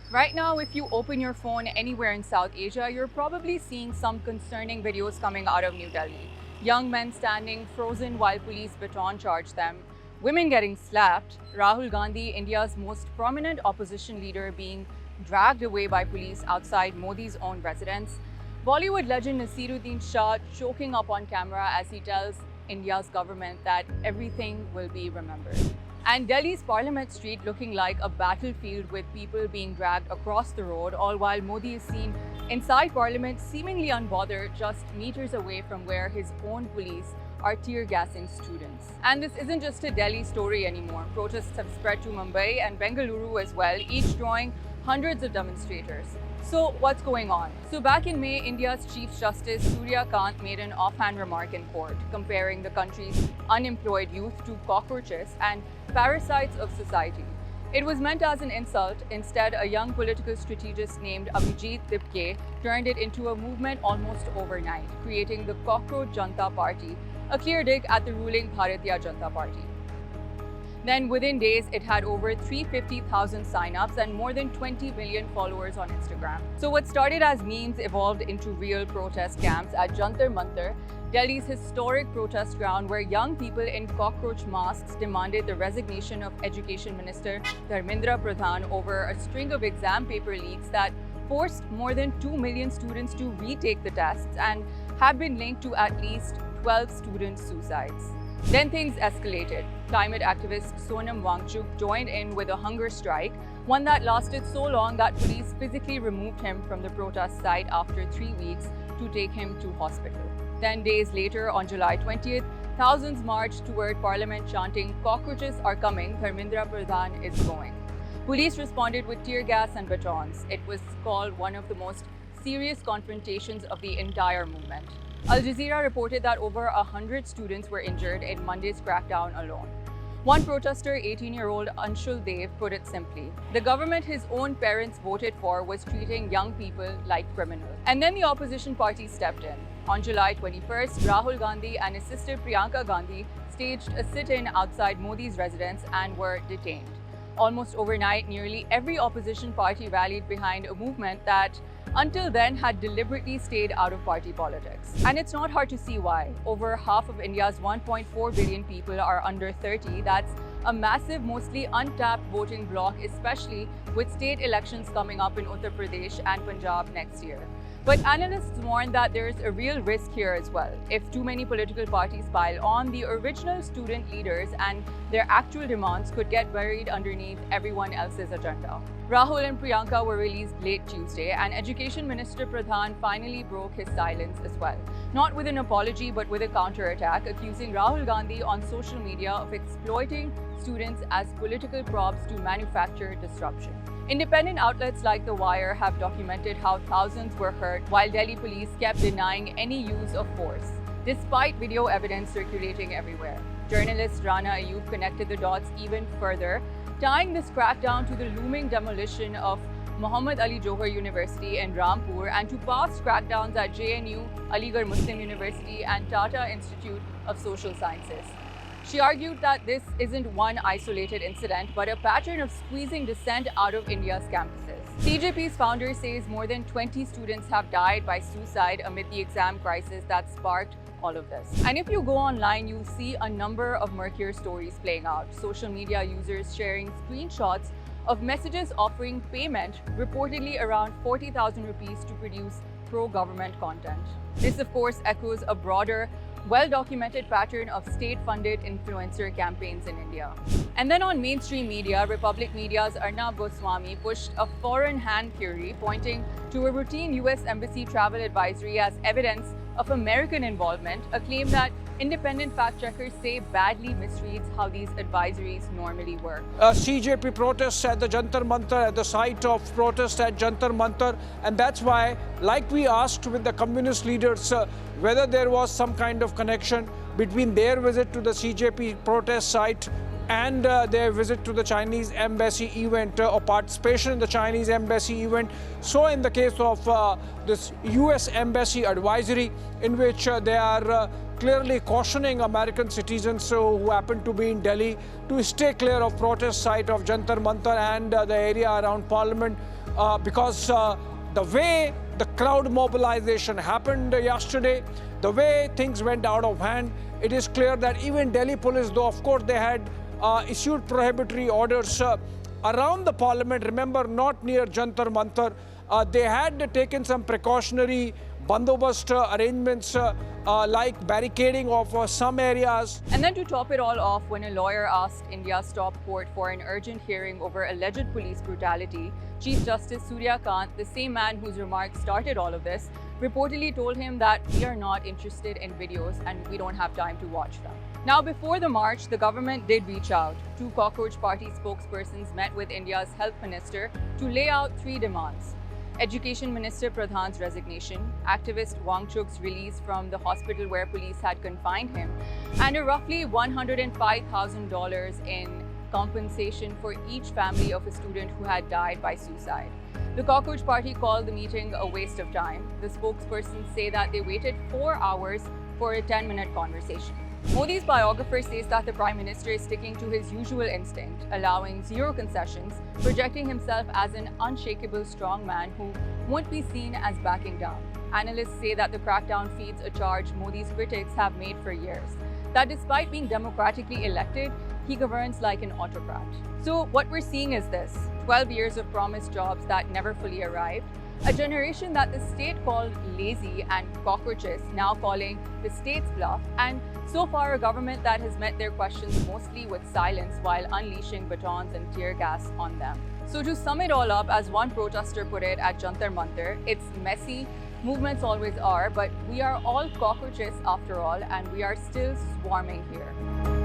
Right now, if you open your phone anywhere in South Asia, you're probably seeing some concerning videos coming out of New Delhi. Young men standing frozen while police baton charge them, women getting slapped, Rahul Gandhi, India's most prominent opposition leader, being dragged away by police outside Modi's own residence, Bollywood legend Nasiruddin Shah choking up on camera as he tells India's government that everything will be remembered. And Delhi's Parliament Street looking like a battlefield with people being dragged across the road, all while Modi is seen inside Parliament seemingly unbothered, just meters away from where his own police are tear gassing students. And this isn't just a Delhi story anymore. Protests have spread to Mumbai and Bengaluru as well, each drawing hundreds of demonstrators. So what's going on? So back in May, India's Chief Justice Surya Kant made an offhand remark in court, comparing the country's unemployed youth to cockroaches and parasites of society. It was meant as an insult. Instead, a young political strategist named Abhijit Tipke turned it into a movement almost overnight, creating the Cockroach Janta Party, a clear dig at the ruling Bharatiya Janata Party. Then within days, it had over 350,000 signups and more than 20 million followers on Instagram. So what started as memes evolved into real protest camps at Jantar Mantar, Delhi's historic protest ground where young people in cockroach masks demanded the resignation of Education Minister Dharmendra Pradhan over a string of exam paper leaks that forced more than 2 million students to retake the tests and have been linked to at least 12 student suicides. Then things escalated. Climate activist Sonam Wangchuk joined in with a hunger strike, one that lasted so long that police physically removed him from the protest site after 3 weeks to take him to hospital. 10 days later, on July 20th, thousands marched toward Parliament chanting, "Cockroaches are coming, Dharmendra Pradhan is going." Police responded with tear gas and batons. It was called one of the most serious confrontations of the entire movement. Al Jazeera reported that over 100 students were injured in Monday's crackdown alone. One protester, 18-year-old Anshul Dev, put it simply: the government his own parents voted for was treating young people like criminals. And then the opposition party stepped in. On July 21st, Rahul Gandhi and his sister Priyanka Gandhi staged a sit-in outside Modi's residence and were detained. Almost overnight, nearly every opposition party rallied behind a movement that until then had deliberately stayed out of party politics. And it's not hard to see why. Over half of India's 1.4 billion people are under 30. That's a massive, mostly untapped voting bloc, especially with state elections coming up in Uttar Pradesh and Punjab next year. But analysts warn that there's a real risk here as well. If too many political parties pile on, the original student leaders and their actual demands could get buried underneath everyone else's agenda. Rahul and Priyanka were released late Tuesday, and Education Minister Pradhan finally broke his silence as well. Not with an apology, but with a counterattack, accusing Rahul Gandhi on social media of exploiting students as political props to manufacture disruption. Independent outlets like The Wire have documented how thousands were hurt while Delhi police kept denying any use of force, despite video evidence circulating everywhere. Journalist Rana Ayub connected the dots even further, tying this crackdown to the looming demolition of Muhammad Ali Johar University in Rampur and to past crackdowns at JNU, Aligarh Muslim University and Tata Institute of Social Sciences. She argued that this isn't one isolated incident, but a pattern of squeezing dissent out of India's campuses. CJP's founder says more than 20 students have died by suicide amid the exam crisis that sparked all of this. And if you go online, you'll see a number of murkier stories playing out. Social media users sharing screenshots of messages offering payment, reportedly around 40,000 rupees, to produce pro-government content. This, of course, echoes a broader, well-documented pattern of state-funded influencer campaigns in India. And then on mainstream media, Republic Media's Arnab Goswami pushed a foreign hand theory, pointing to a routine US Embassy travel advisory as evidence of American involvement, a claim that independent fact-checkers say badly misreads how these advisories normally work. CJP protests at the Jantar Mantar, at the site of protest at Jantar Mantar, and that's why, like we asked with the communist leaders, whether there was some kind of connection between their visit to the CJP protest site and their visit to the Chinese embassy event or participation in the Chinese embassy event. So in the case of this US embassy advisory, in which they are clearly cautioning American citizens who happen to be in Delhi to stay clear of protest site of Jantar Mantar and the area around Parliament because the way the crowd mobilization happened yesterday, the way things went out of hand, it is clear that even Delhi police, though of course they had issued prohibitory orders around the Parliament, remember not near Jantar Mantar, they had taken some precautionary bandobast arrangements like barricading of some areas. And then to top it all off, when a lawyer asked India's top court for an urgent hearing over alleged police brutality, Chief Justice Surya Kant, the same man whose remarks started all of this, reportedly told him that we are not interested in videos and we don't have time to watch them. Now, before the march, the government did reach out. Two Cockroach Party spokespersons met with India's health minister to lay out 3 demands. Education Minister Pradhan's resignation, activist Wangchuk's release from the hospital where police had confined him, and a roughly $105,000 in compensation for each family of a student who had died by suicide. The Cockroach Party called the meeting a waste of time. The spokespersons say that they waited 4 hours for a 10-minute conversation. Modi's biographer says that the Prime Minister is sticking to his usual instinct, allowing zero concessions, projecting himself as an unshakable strongman who won't be seen as backing down. Analysts say that the crackdown feeds a charge Modi's critics have made for years, that despite being democratically elected, he governs like an autocrat. So what we're seeing is this: 12 years of promised jobs that never fully arrived, a generation that the state called lazy and cockroaches now calling the state's bluff, and so far a government that has met their questions mostly with silence while unleashing batons and tear gas on them. So to sum it all up, as one protester put it at Jantar Mantar, it's messy, movements always are, but we are all cockroaches after all, and we are still swarming here.